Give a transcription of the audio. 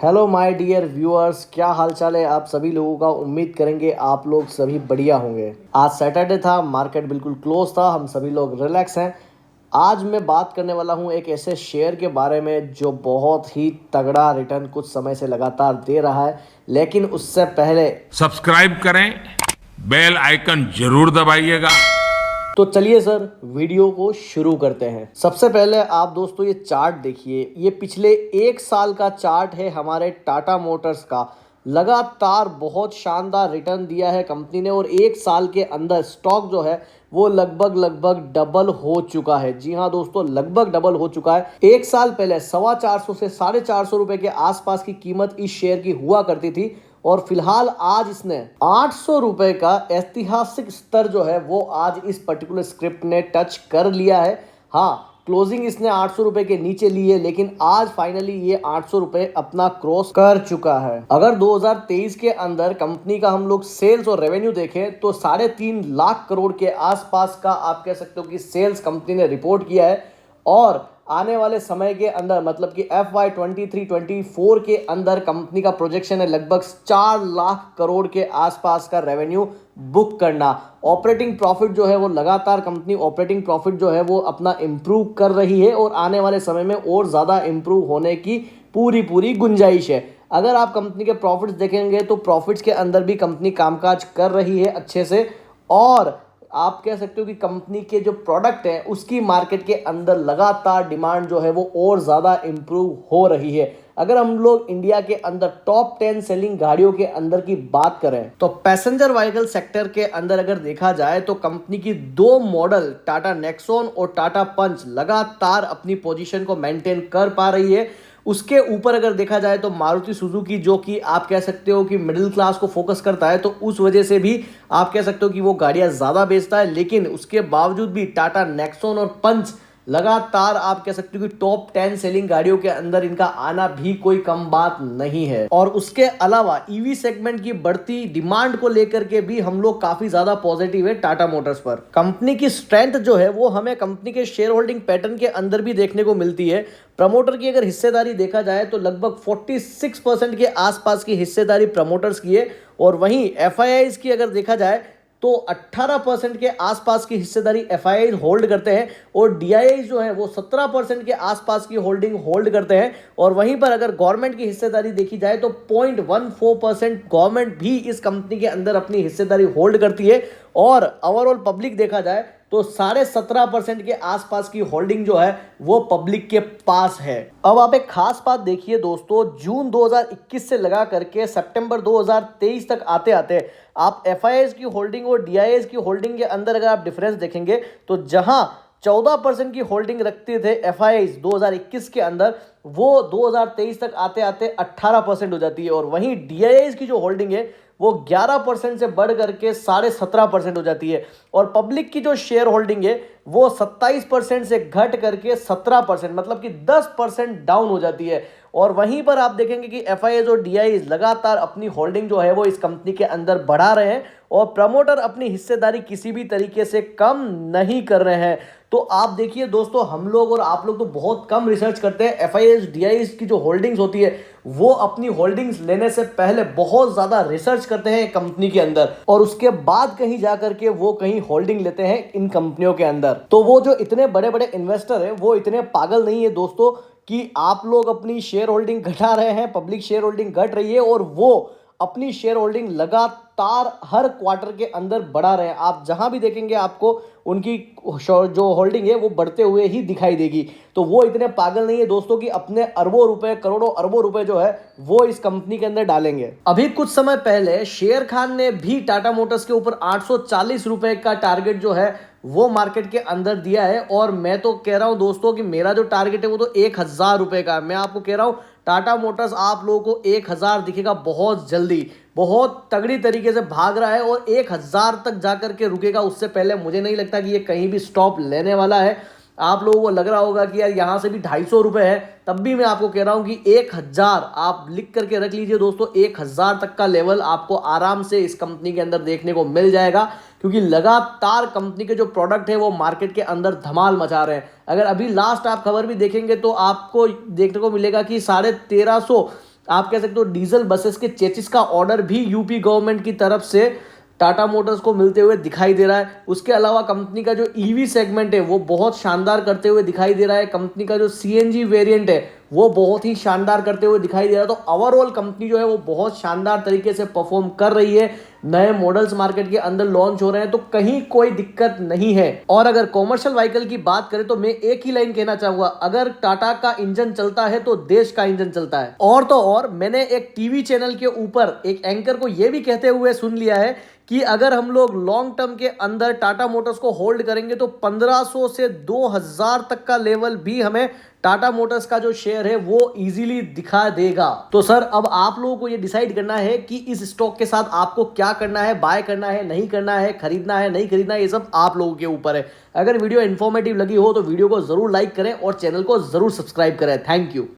Hello my dear viewers, क्या हाल चाल है आप सभी लोगों का। उम्मीद करेंगे आप लोग सभी बढ़िया होंगे। आज सैटरडे था, मार्केट बिल्कुल क्लोज था, हम सभी लोग रिलैक्स हैं। आज मैं बात करने वाला हूं एक ऐसे शेयर के बारे में जो बहुत ही तगड़ा रिटर्न कुछ समय से लगातार दे रहा है, लेकिन उससे पहले सब्सक्राइब करें, बेल आइकन जरूर दबाइएगा। तो चलिए सर, वीडियो को शुरू करते हैं। सबसे पहले आप दोस्तों ये चार्ट देखिए, ये पिछले एक साल का चार्ट है हमारे टाटा मोटर्स का। लगातार बहुत शानदार रिटर्न दिया है कंपनी ने और एक साल के अंदर स्टॉक जो है वो लगभग डबल हो चुका है। जी हाँ दोस्तों, लगभग डबल हो चुका है। एक साल पहले 450 से 450 रुपए के आसपास की कीमत इस शेयर की हुआ करती थी और फिलहाल आज इसने 800 रुपए का ऐतिहासिक स्तर जो है वो आज इस पर्टिकुलर स्क्रिप्ट ने टच कर लिया है। हाँ, क्लोजिंग इसने 800 रुपए के नीचे ली है, लेकिन आज फाइनली ये 800 रुपए अपना क्रॉस कर चुका है। अगर 2023 के अंदर कंपनी का हम लोग सेल्स और रेवेन्यू देखें तो 3.5 लाख करोड़ के आसपास का आप कह सकते हो कि सेल्स कंपनी ने रिपोर्ट किया है और आने वाले समय के अंदर मतलब कि FY 23-24 के अंदर कंपनी का प्रोजेक्शन है लगभग 4 लाख करोड़ के आसपास का रेवेन्यू बुक करना। ऑपरेटिंग प्रॉफिट जो है वो लगातार कंपनी ऑपरेटिंग प्रॉफिट जो है वो अपना इम्प्रूव कर रही है और आने वाले समय में और ज़्यादा इम्प्रूव होने की पूरी गुंजाइश है। अगर आप कंपनी के प्रॉफिट्स देखेंगे तो प्रॉफिट्स के अंदर भी कंपनी कामकाज कर रही है अच्छे से और आप कह सकते हो कि कंपनी के जो प्रोडक्ट है उसकी मार्केट के अंदर लगातार डिमांड जो है वो और ज़्यादा इम्प्रूव हो रही है। अगर हम लोग इंडिया के अंदर टॉप 10 सेलिंग गाड़ियों के अंदर की बात करें तो पैसेंजर व्हीकल सेक्टर के अंदर अगर देखा जाए तो कंपनी की दो मॉडल टाटा नेक्सॉन और टाटा पंच लगातार अपनी पोजीशन को मेंटेन कर पा रही है। उसके ऊपर अगर देखा जाए तो मारुति सुजुकी, जो कि आप कह सकते हो कि मिडिल क्लास को फोकस करता है, तो उस वजह से भी आप कह सकते हो कि वो गाड़ियां ज़्यादा बेचता है। लेकिन उसके बावजूद भी टाटा नेक्सॉन और पंच लगातार आप कह सकते हो कि टॉप 10 सेलिंग गाड़ियों के अंदर इनका आना भी कोई कम बात नहीं है। और उसके अलावा ईवी सेगमेंट की बढ़ती डिमांड को लेकर के भी हम लोग काफी ज्यादा पॉजिटिव है टाटा मोटर्स पर। कंपनी की स्ट्रेंथ जो है वो हमें कंपनी के शेयर होल्डिंग पैटर्न के अंदर भी देखने को मिलती है। प्रमोटर की अगर हिस्सेदारी देखा जाए तो लगभग 46% के आसपास की हिस्सेदारी प्रमोटर्स की है और वहीं एफआईआईज की अगर देखा जाए तो 18% के आसपास की हिस्सेदारी एफआईआई होल्ड करते हैं और डीआईआई जो है वो 17% के आसपास की होल्डिंग होल्ड करते हैं। और वहीं पर अगर गवर्नमेंट की हिस्सेदारी देखी जाए तो 0.14% गवर्नमेंट भी इस कंपनी के अंदर अपनी हिस्सेदारी होल्ड करती है और ओवरऑल पब्लिक देखा जाए तो 17.5% के आसपास की होल्डिंग जो है वो पब्लिक के पास है। अब आप एक खास बात देखिए दोस्तों, जून 2021 से लगा करके सितंबर 2023 तक आते आते आप एफआईआईज की होल्डिंग और डीआईआईज की होल्डिंग के अंदर अगर आप डिफरेंस देखेंगे तो जहां 14% की होल्डिंग रखते थे एफआईआईज 2021 के अंदर, वो 2023 तक आते आते 18% हो जाती है और वहीं डीआईआईज की जो होल्डिंग है वो 11% से बढ़ करके 17.5% हो जाती है और पब्लिक की जो शेयर होल्डिंग है वो 27% से घट करके 17%, मतलब कि 10% डाउन हो जाती है। और वहीं पर आप देखेंगे कि एफआईआईज और डीआईआईज लगातार अपनी होल्डिंग जो है वो इस कंपनी के अंदर बढ़ा रहे हैं और प्रमोटर अपनी हिस्सेदारी किसी भी तरीके से कम नहीं कर रहे हैं। तो आप देखिए दोस्तों, हम लोग और आप लोग तो बहुत कम रिसर्च करते हैं। एफआईआईज डीआईआईज की जो होल्डिंग्स होती है वो अपनी होल्डिंग्स लेने से पहले बहुत ज्यादा रिसर्च करते हैं कंपनी के अंदर और उसके बाद कहीं जाकर के वो कहीं होल्डिंग लेते हैं इन कंपनियों के अंदर। तो वो जो इतने बड़े बड़े इन्वेस्टर हैं वो इतने पागल नहीं है दोस्तों कि आप लोग अपनी शेयर होल्डिंग घटा रहे हैं, पब्लिक शेयर होल्डिंग घट रही है और वो अपनी शेयर होल्डिंग लगातार हर क्वार्टर के अंदर बढ़ा रहे हैं। आप जहां भी देखेंगे आपको उनकी जो होल्डिंग है वो बढ़ते हुए ही दिखाई देगी। तो वो इतने पागल नहीं है दोस्तों कि अपने अरबों रुपए, करोड़ों अरबों रुपए जो है वो इस कंपनी के अंदर डालेंगे। अभी कुछ समय पहले शेर खान ने भी टाटा मोटर्स के ऊपर 840 रुपए का टारगेट जो है वो मार्केट के अंदर दिया है और मैं तो कह रहा हूं दोस्तों कि मेरा जो टारगेट है वो तो 1000 रुपए का है। मैं आपको कह रहा हूं टाटा मोटर्स आप लोगों को 1000 दिखेगा बहुत जल्दी, बहुत तगड़ी तरीके से भाग रहा है और 1000 तक जाकर के रुकेगा। उससे पहले मुझे नहीं लगता कि ये कहीं भी स्टॉप लेने वाला है। आप लोगों को लग रहा होगा कि यार यहाँ से भी 250 रुपए है, तब भी मैं आपको कह रहा हूं कि 1000 आप लिख करके रख लीजिए दोस्तों। 1000 तक का लेवल आपको आराम से इस कंपनी के अंदर देखने को मिल जाएगा क्योंकि लगातार कंपनी के जो प्रोडक्ट है वो मार्केट के अंदर धमाल मचा रहे हैं। अगर अभी लास्ट आप खबर भी देखेंगे तो आपको देखने को मिलेगा कि 1350 आप कह सकते हो डीजल बसेस के चेसिस का ऑर्डर भी यूपी गवर्नमेंट की तरफ से टाटा मोटर्स को मिलते हुए दिखाई दे रहा है। उसके अलावा कंपनी का जो ईवी सेगमेंट है वो बहुत शानदार करते हुए दिखाई दे रहा है। कंपनी का जो सीएनजी वेरिएंट है वो बहुत ही शानदार करते हुए दिखाई दे रहा है। तो ओवरऑल कंपनी जो है वो बहुत शानदार तरीके से परफॉर्म कर रही है। नए मॉडल्स मार्केट के अंदर लॉन्च हो रहे हैं तो कहीं कोई दिक्कत नहीं है। और अगर कॉमर्शियल व्हीकल की बात करें तो मैं एक ही लाइन कहना चाहूंगा, अगर टाटा का इंजन चलता है तो देश का इंजन चलता है। और तो और मैंने एक टीवी चैनल के ऊपर एक एंकर को यह भी कहते हुए सुन लिया है कि अगर हम लोग लॉन्ग टर्म के अंदर टाटा मोटर्स को होल्ड करेंगे तो 1500 से 2000 तक का लेवल भी हमें टाटा मोटर्स का जो शेयर है वो इजीली दिखा देगा। तो सर अब आप लोगों को ये डिसाइड करना है कि इस स्टॉक के साथ आपको क्या करना है, बाय करना है, नहीं करना है, खरीदना है, नहीं खरीदना है, ये सब आप लोगों के ऊपर है। अगर वीडियो इंफॉर्मेटिव लगी हो तो वीडियो को जरूर लाइक करें और चैनल को जरूर सब्सक्राइब करें। Thank you.